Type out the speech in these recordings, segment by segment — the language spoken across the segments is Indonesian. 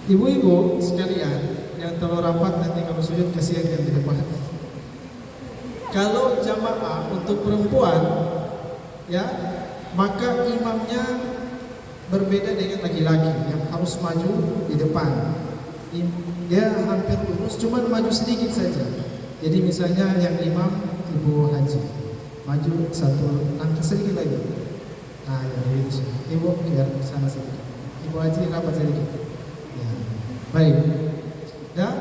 Ibu-ibu sekalian yang terlalu rapat, nanti kalau sujud kasihan yang di depan. Kalau jamaah untuk perempuan, ya, maka imamnya berbeda dengan laki-laki yang harus maju di depan. Dia hampir lurus, cuma maju sedikit saja. Jadi misalnya yang imam Ibu Haji, maju satu langkah sedikit lagi. Nah, ya begitu. Ibu ke sana sedikit. Ibu Haji rapat sedikit. Ya. Baik. Dan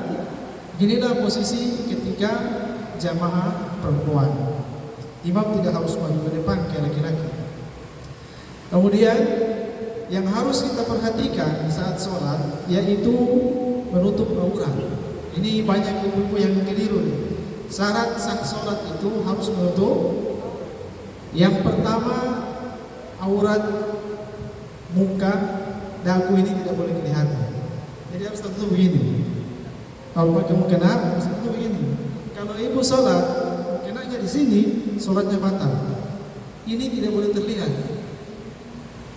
ginilah posisi ketika jamaah perempuan. Imam tidak harus maju ke depan kayak laki-laki. Kemudian yang harus kita perhatikan saat sholat yaitu menutup aurat. Ini banyak ibu-ibu yang keliru nih. Syarat sah sholat itu harus menutup. Yang pertama, aurat muka, dagu ini tidak boleh kelihatan. Jadi harus tertutup begini. Kalau pakai mukena harus tertutup begini. Kalau ibu sholat, mukenanya di sini, sholatnya batal. Ini tidak boleh terlihat.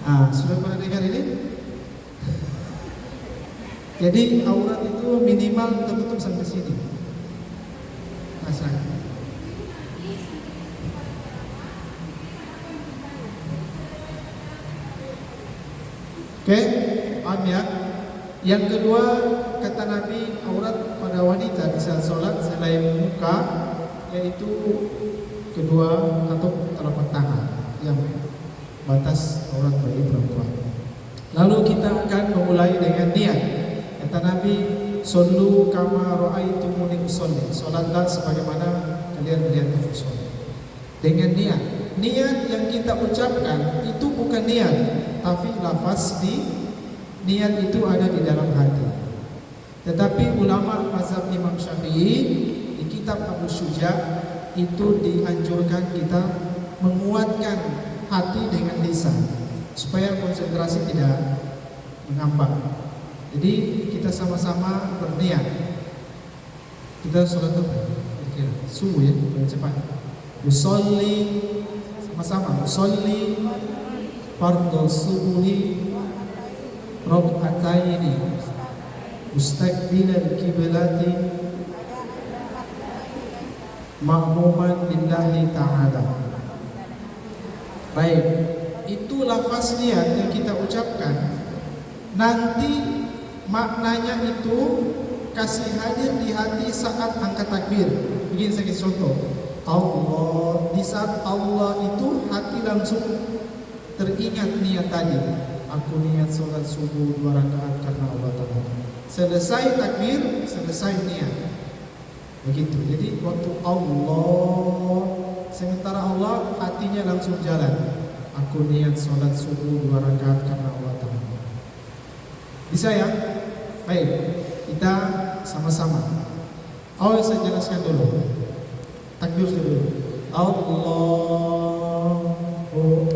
Ah, sudah pernah dengar ini? Jadi aurat itu minimal tertutup sampai sini. Pasang. Oke, paham ya? Yang kedua, kata Nabi, aurat pada wanita di saat sholat selain muka, yaitu kedua atau telapak tangan yang batas aurat bagi perempuan. Lalu kita akan memulai dengan niat. Kata Nabi, "Shollu kama ra'aitumuni usolli." Salatlah sebagaimana kalian melihat aku sholat. Dengan niat. Niat yang kita ucapkan itu bukan niat, tapi lafaz di niat itu ada di dalam hati. Tetapi ulama mazhab Imam Syafi'i di kitab Abu Syuja itu dianjurkan kita menguatkan hati dengan lisan supaya konsentrasi tidak mengambang. Jadi kita sama-sama berniat. Kita sholat subuh ya, cepat. Usolli sama-sama. Usolli fardhu subuhi rak'ataini mustaqbilal kiblati ma'muman lillahi ta'ala. Baik, itu lafaz niat yang kita ucapkan. Nanti maknanya itu kasih hadir di hati saat angkat takbir. Begini saya kasih contoh. Allah, di saat Allah itu hati langsung teringat niat tadi. Aku niat sholat subuh 2 rakaat karena Allah Ta'ala. Selesai takbir, selesai niat. Begitu. Jadi waktu Allah, sementara Allah hatinya langsung jalan. Aku niat sholat subuh 2 rakaat karena Allah Ta'ala. Bisa ya? Baik, kita sama-sama. Awal saya jelaskan dulu. Takbir dulu. Allahu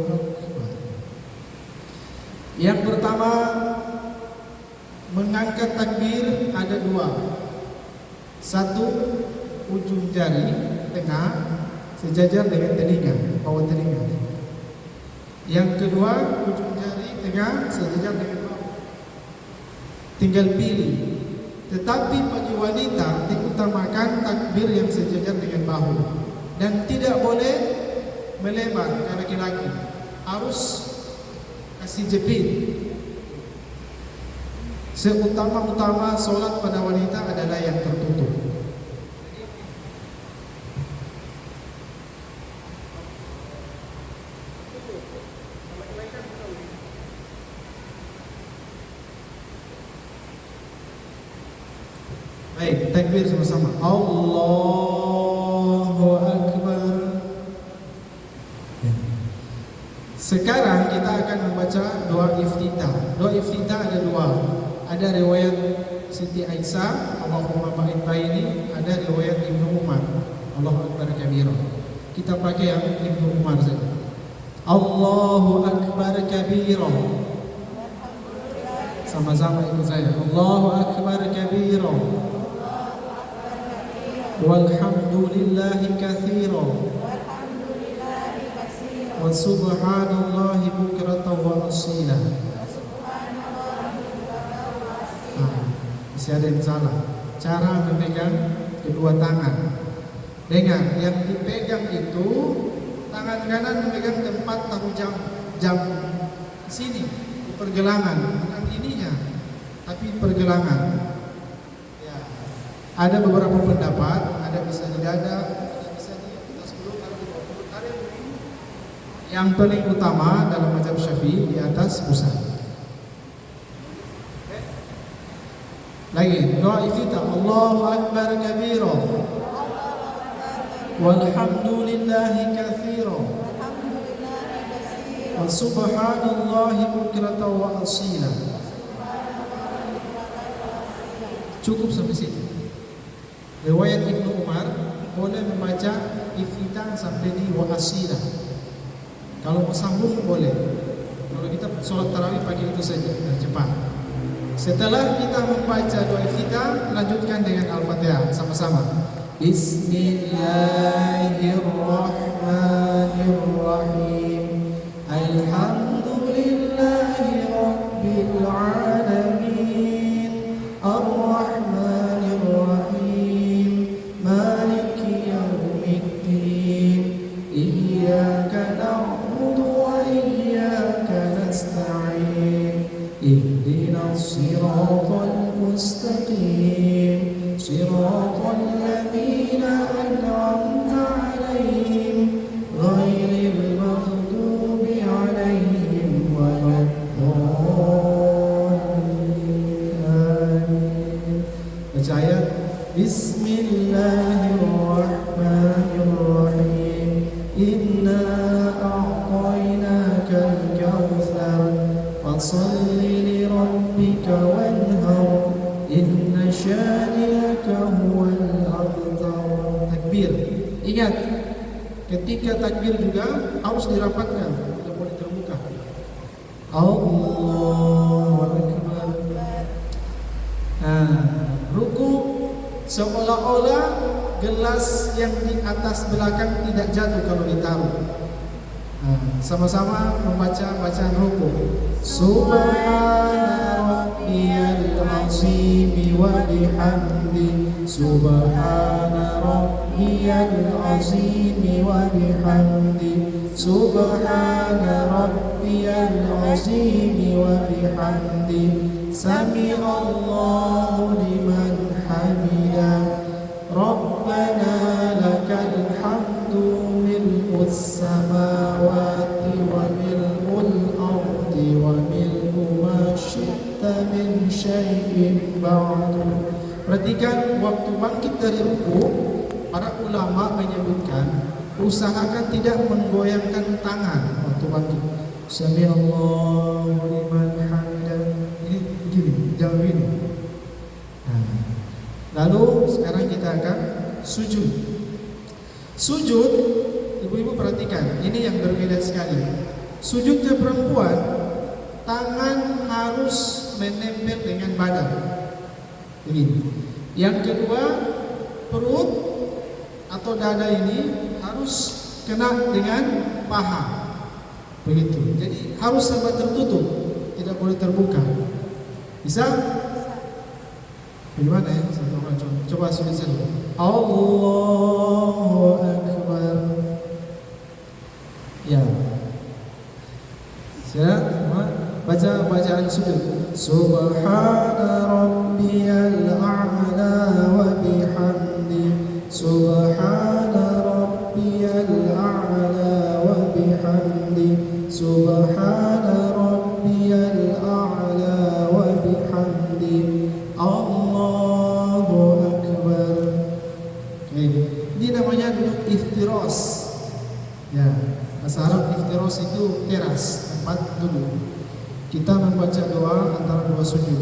Akbar. Yang pertama, mengangkat takbir ada 2. Satu, ujung jari tengah sejajar dengan telinga, bawah telinga. Yang kedua, ujung jari tengah sejajar dengan bawah. Tinggal pilih. Tetapi bagi wanita diutamakan takbir yang sejajar dengan bahu dan tidak boleh melebar ke laki-laki. Harus kasih jepit. Seutama-utama solat pada wanita adalah yang tertutup. Baik, takbir sama-sama. Allahu Akbar. Sekarang kita akan membaca doa iftitah. Doa iftitah ada 2. Ada riwayat Siti Aisyah, Allahumma ba'id baini. Ada riwayat Ibnu Umar, Allahu Akbar kabira. Kita pakai yang Ibnu Umar saja. Allahu Akbar kabira. Sama-sama ikut saya. Allahu Akbar kabira. Walhamdulillahi katsira wa subhanallahi bukratan wa asila. Masih ada yang salah. Cara memegang kedua tangan. Dengan yang dipegang itu tangan kanan memegang tempat taruh jam sini, di pergelangan, bukan ininya, tapi pergelangan. Ya. Ada beberapa pendapat, ada bisa di dada, ada bisa di atas perut, ada di bawah perut, ada yang paling utama dalam mazhab Syafi'i di atas pusat. Lagi doa iftitah, Allahu akbar kabira walhamdulillahi katsira wa subhanallahi bukratan wa asila. Cukup sampai situ. Riwayat Ibnu Umar boleh membaca iftitah sampai di wa asila. Kalau mau sambung boleh. Kalau kita sholat tarawih pakai itu saja dan cepat. Setelah kita membaca doa iftitah, lanjutkan dengan Al-Fatihah sama-sama. Bismillahirrahmanirrahim. Alhamdulillahi rabbil alamin. Ar-Rahmanir-Rahim. Maliki yaumiddin. Iyyaka na'budu wa iyyaka nasta'in. Ihdinas siratal mustaqim. Siratal ladzina an'amta 'alaihim ghairil maghdubi 'alaihim waladdallin. Amin. Baca ayat Bismillahirrahmanirrahim. Inna a'tainakal kautsar fasalli li rabbika wanhar. Inna syani'aka huwal abtar. Takbir. Ingat, ketika takbir juga harus dirapatkan, tidak boleh terbuka. Allahu akbar. Nah, ruku seolah-olah gelas yang di atas belakang tidak jatuh kalau ditaruh. Sama-sama membaca bacaan ruku. Subhana rabbiyal azim wa bihamdi. Subhana rabbiyal azim wa bihamdi. Subhana rabbiyal azim wa bihamdi. Sami'allahu liman hamidah. Rabbana lakal hamdu mil'us samawati wa mil'ul ardi wa mil'u ma syi'ta min syai'in ba'du. Perhatikan waktu bangkit dari ruku, para ulama menyebutkan usahakan tidak menggoyangkan tangan waktu bangkit. Sami'allahu liman hamidah. Ini begini, jangan begini. Lalu sekarang kita akan sujud. Sujud, ibu-ibu perhatikan, ini yang berbeda sekali. Sujudnya perempuan, tangan harus menempel dengan badan. Begini. Yang kedua, perut atau dada ini harus kena dengan paha. Begitu. Jadi harus sampai tertutup, tidak boleh terbuka. Bisa? Bagaimana ya? Satu orang coba sujud saja. Allahu akbar. Ya. Semua baca bacaan sujud. Subhana rabbiyal a'la wa bihamdi. Subhana rabbiyal a'la wa bihamdi. Subhana rabbiyal a'la wa bihamdi. Allahu akbar. Ini namanya duduk iftiros. Ya, bahasa Arab iftiros itu teras, tempat duduk. Kita membaca doa antara dua sujud.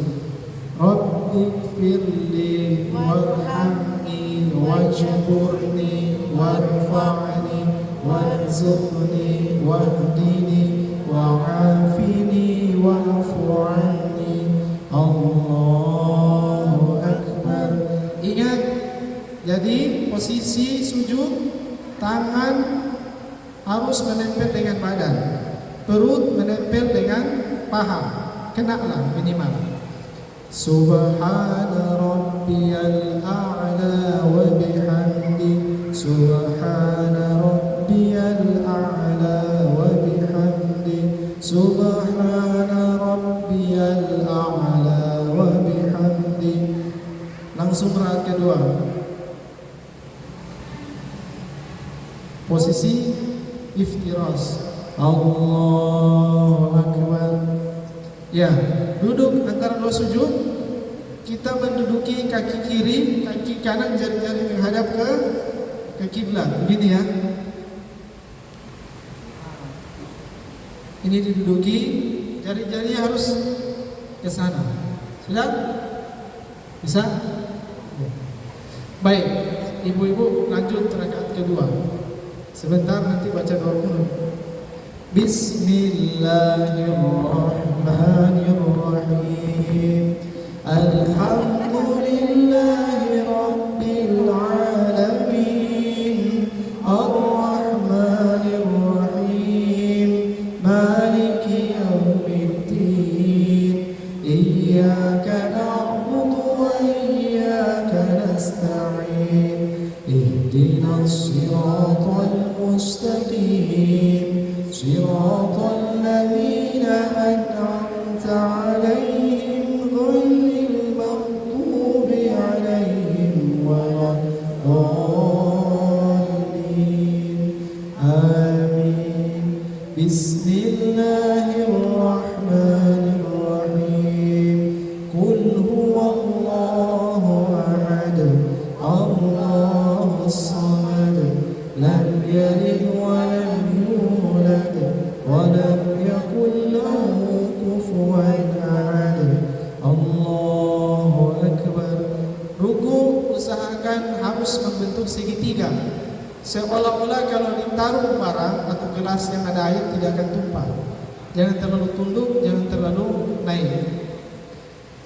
Rabbi firli warhamni wajburni warfa'ni warzuqni wahdini wa'afini wa'fu anni. Allahu akbar. Ingat, jadi posisi sujud, tangan harus menempel dengan badan, perut menempel dengan paha, kenalah minimal. Subhana rabbiyal a'la wa bihamdi. Subhana rabbiyal a'la wa bihamdi. Subhana rabbiyal a'la wa bihamdi. Langsung rakaat kedua. Posisi iftiras. Allahu Akbar. Ya, duduk antara dua sujud. Kita menduduki kaki kiri, kaki kanan, jari-jari menghadap ke kiblat. Begini ya. Ini diduduki, jari-jarinya harus ke sana. Sudah? Bisa? Baik, ibu-ibu lanjut rakaat kedua. Sebentar nanti baca doa kunut. Bismillahirrahmanirrahim. Alhamdulillahi rabbil alamin. Ar-Rahmanir-Rahim. Maliki yaumiddin. Iyyaka na'budu wa iyyaka nasta'in. Ihdinas siratal mustaqim. Siratal ladzina an'amta 'alaihim ghairil maghdubi 'alaihim waladdallin. Amin. Bismillahirrahmanirrahim. Qul huwallahu ahad. Allahus samad. Lam yalid wa lam yulad wa lam yakul lahu kufuwan ahad. Allahu Akbar. Ruku usahakan harus membentuk segitiga, seolah-olah kalau ditaruh barang atau gelas yang ada air tidak akan tumpah. Jangan terlalu tunduk, jangan terlalu naik.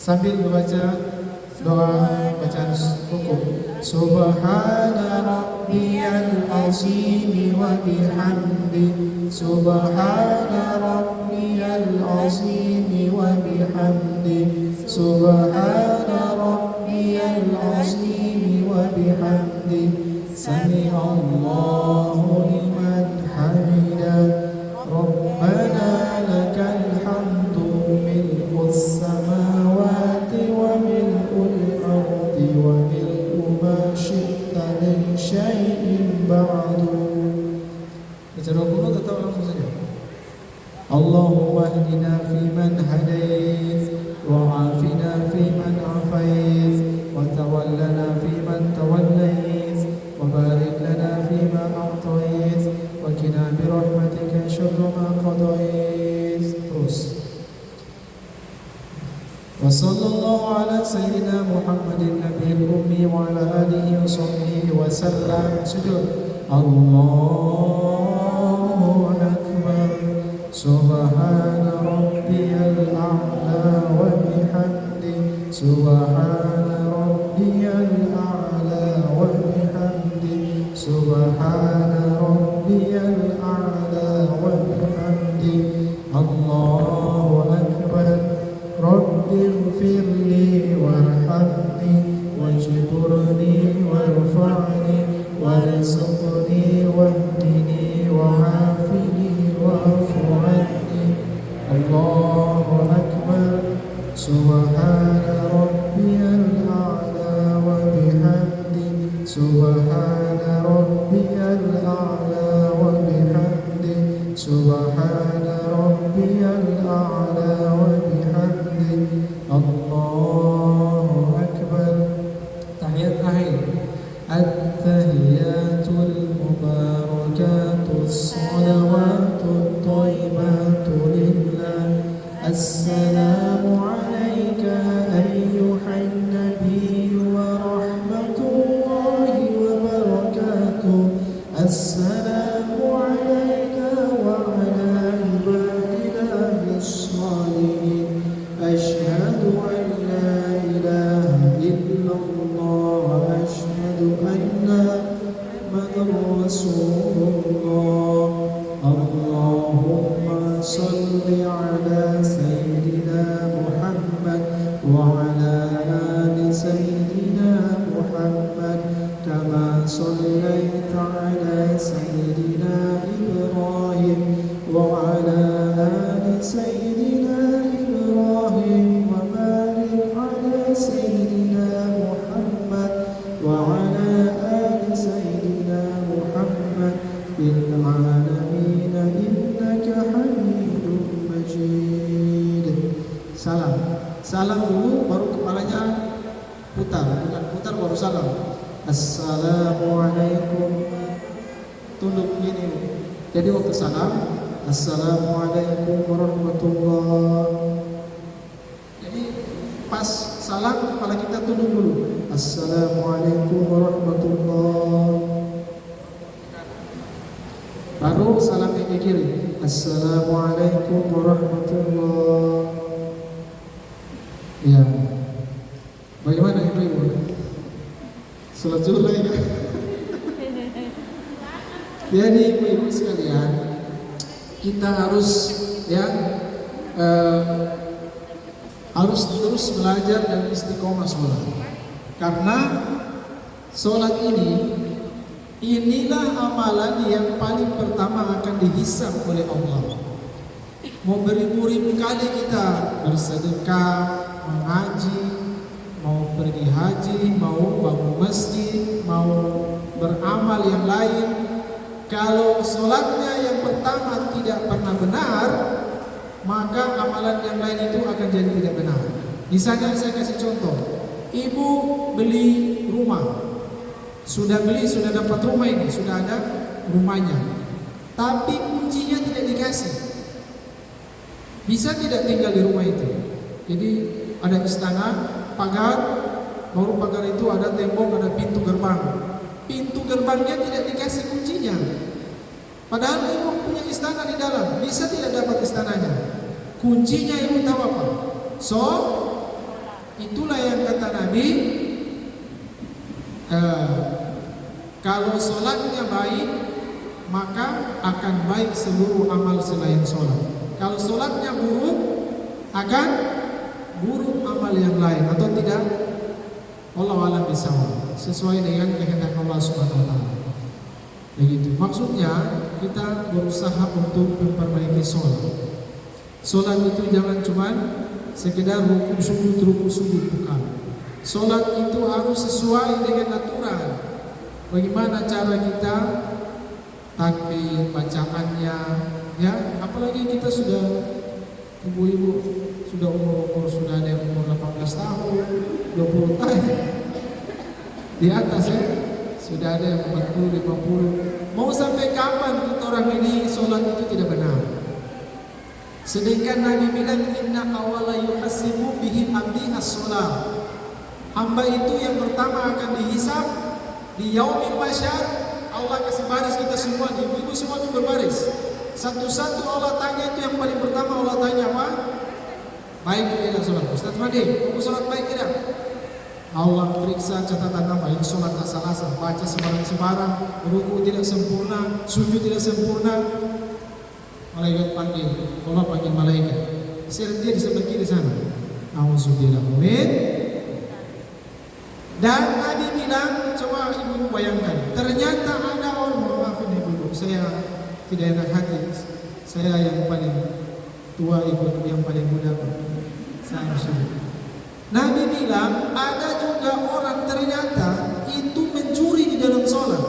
Sambil membaca doa bacaan ruku. Subhana rabbiyal azim wa bihamdi. Subhana rabbiyal azim wa bihamdi. Subhana rabbiyal azim wa bihamdi. Sami'allahu liman hamidah. Rabbana lakal hamdu mil'us samawati wa mil'ul ardi wa mil'u ma syi'ta min syai'in ba'du. Baca doa kunut atau langsung saja? Allahumma hdina fiman hadait, wa afina fiman afait, wa tawallana fiman tawallait, wa barik lana fima a'tait, wa qina bi rahmatika syarra ma qadait. Terus. Wa sallallahu ala sayyidina Muhammadin nabiyil ummi wa ala alihi wa sahbihi wa sallam. Sujud. Allahu Akbar. Subhana rabbiyal a'la wa bihamdi. Subhana rabbiyal a'la wa bihamdi. Subhana rabbiyal a'la wa bihamdi. Allahu Akbar. Rabbighfirli warhamni wajburni warfa'ni warzuqni wahdini wa'afini wa'fu 'anni. Allahu Akbar. Subhana rabbiyal a'la wa bihamdi. Subhana rabbiyal a'la wa bihamdi. Subhana rabbiyal a'la wa bihamdi. Allahu Akbar. Tahiyat akhir. At-tahiyatul mubarakatus salawatut thayyibatun lillah. Assalamu alayka ayyuhan nabiyyu wa rahmatullahi wa barakatuh. Assalamu alayka wa ala ibadillahis shalihin. Ashhadu an la ilaha illallah. Ashhadu anna Muhammadar Rasulullah. Allahumma salli ala sayyidina Muhammad wa ala سيدنا إبراهيم وبارك على سيدنا محمد وعلى آل سيدنا محمد في العالمين إنك حميد مجيد. Salam dulu baru kepalanya putar, bukan putar baru salam. Assalamualaikum. Tunduk gini. Jadi waktu salam, Assalamualaikum warahmatullahi. Jadi pas salam kepala kita tunduk dulu. Assalamualaikum warahmatullahi. Baru salam yang ke kiri. Assalamualaikum warahmatullahi. Ya. Bagaimana ibu-ibu? Salat zuhur ya. Jadi ibu-ibu sekalian, kita harus harus terus belajar dan istiqomah sholat. Karena sholat inilah amalan yang paling pertama akan dihisab oleh Allah. Mau beribu-ribu kali kita bersedekah, mengaji, mau pergi haji, mau bangun masjid, mau beramal yang lain, kalau sholatnya yang pertama tidak pernah benar, maka amalan yang lain itu akan jadi tidak benar. Misalnya saya kasih contoh, ibu beli rumah, sudah dapat rumah ini, sudah ada rumahnya, tapi kuncinya tidak dikasih. Bisa tidak tinggal di rumah itu? Jadi ada istana, pagar, baru pagar itu ada tembok, ada pintu gerbang. Pintu gerbangnya tidak dikasih kuncinya. Padahal ibu punya istana di dalam, bisa tidak dapat istananya? Kuncinya ibu tahu apa? So, itulah yang kata Nabi, kalau sholatnya baik, maka akan baik seluruh amal selain sholat. Kalau sholatnya buruk, akan buruk amal yang lain atau tidak. Allah alam bisawab, sesuai dengan kehendak Allah Subhanahu wa taala. Begitu. Maksudnya kita berusaha untuk memperbaiki sholat. Sholat itu jangan cuma sekedar rukuk sujud bukan. Sholat itu harus sesuai dengan aturan. Bagaimana cara kita takbir, bacaannya, ya. Apalagi kita sudah ibu-ibu sudah umur sudah ada yang umur 18 tahun, 20 tahun di atas ya, sudah ada yang 40, 50. Mau sampai kapan kita orang ini sholat itu tidak benar? Sedangkan Nabi bilang inna awala yuhasibu bihi abdi as-sholat. Hamba itu yang pertama akan dihisab di yaumil mahsyar. Allah kasih baris kita semua, ibu-ibu semua itu berbaris. Satu-satu Allah tanya, itu yang paling pertama Allah tanya apa? Baik tidak sholat? Ustaz Madi, kamu sholat baik tidak? Allah periksa catatan apa? Yang sholat asal-asal, baca sembarang-sembarang, ruku tidak sempurna, sujud tidak sempurna. Malaikat panggil, Allah panggil malaikat. Seret dia di sebelah kiri sana. Auzubillah. Amin. Dan Nabi bilang, coba ibu bayangkan, ternyata ada orang, maafin ibu, saya tidak enak hati, saya yang paling tua, ibu yang paling muda, saya sudah. Nabi bilang ada juga orang ternyata itu mencuri di dalam sholat.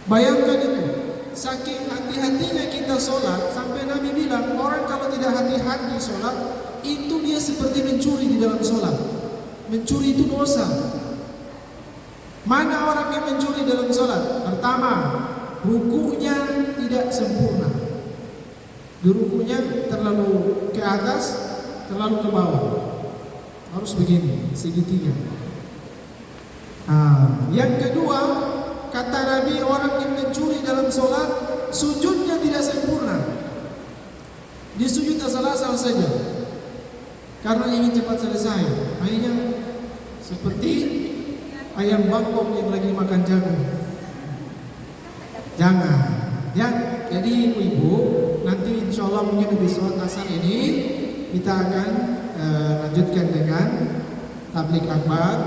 Bayangkan itu, saking hati-hatinya kita sholat, sampai Nabi bilang orang kalau tidak hati-hati sholat, itu dia seperti mencuri di dalam sholat. Mencuri itu dosa. Mana orang yang mencuri dalam sholat? Pertama, rukunya tidak sempurna. Rukunya terlalu ke atas, terlalu ke bawah. Harus begini, segitiga. Yang kedua, kata Nabi, orang yang mencuri dalam sholat, sujudnya tidak sempurna. Dia sujud asal-asal saja, karena ingin cepat selesai. Akhirnya seperti ayam bangkok yang lagi makan jagung. Jangan. Ya, jadi ibu-ibu, nanti insya Allah mungkin di sholat asar ini kita akan lanjutkan dengan tablik akbar.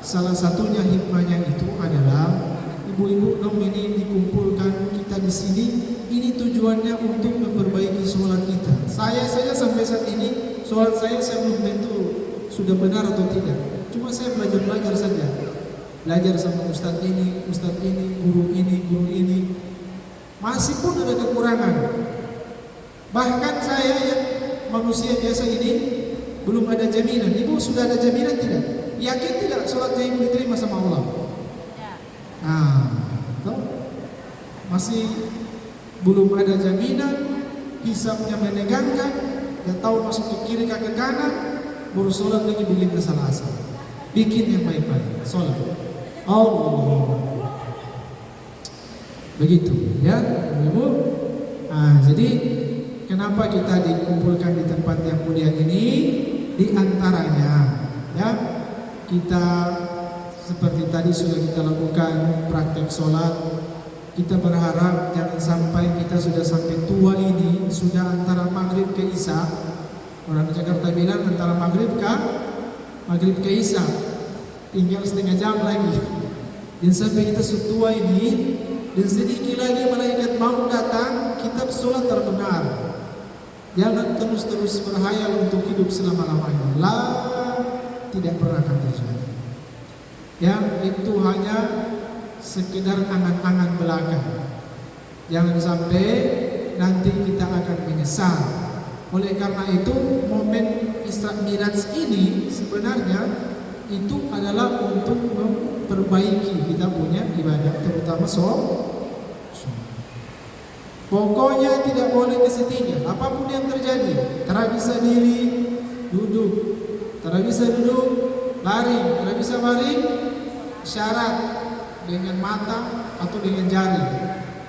Salah satunya hikmahnya itu adalah ibu-ibu dong ini dikumpulkan kita di sini. Ini tujuannya untuk memperbaiki sholat kita. Saya saja sampai saat ini sholat saya belum tentu sudah benar atau tidak. Cuma saya belajar saja. Belajar sama ustadz ini, guru ini. Masih pun ada kekurangan. Bahkan saya yang manusia biasa ini belum ada jaminan. Ibu sudah ada jaminan tidak? Yakin tidak sholatnya ibu diterima sama Allah? Masih belum ada jaminan, hisabnya menegangkan, gak tahu masuk ke kiri ke kanan, baru sholat lagi bikin kesalahan. Bikin yang baik-baik, sholat. Allah. Begitu, ya, ibu. Jadi kenapa kita dikumpulkan di tempat yang mulia ini? Di antaranya, ya, kita seperti tadi sudah kita lakukan praktek sholat. Kita berharap jangan sampai kita sudah sampai tua ini sudah antara maghrib ke isya. Orang Jakarta bilang antara maghrib ke isya, tinggal setengah jam lagi. Dan sampai kita setua ini, dan sedikit lagi malaikat mau datang, kita sholat terdengar. Jangan terus berhayal untuk hidup selama-lamanya. Tidak pernah akan terjadi. Yang itu hanya sekedar angan-angan belaka. Jangan sampai nanti kita akan menyesal. Oleh karena itu, momen Isra Miraj ini sebenarnya itu adalah untuk memperbaiki kita punya ibadah, terutama sholat. Pokoknya tidak boleh kesetingan. Apapun yang terjadi, tidak bisa diri, duduk, tidak bisa duduk, baring, tidak bisa baring, syarat dengan mata atau dengan jari.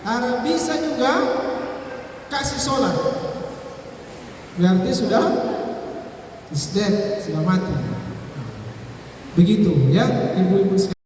Tidak bisa juga kasih sholat, berarti sudah is dead, sudah mati. Begitu, ya, ibu-ibu sekalian.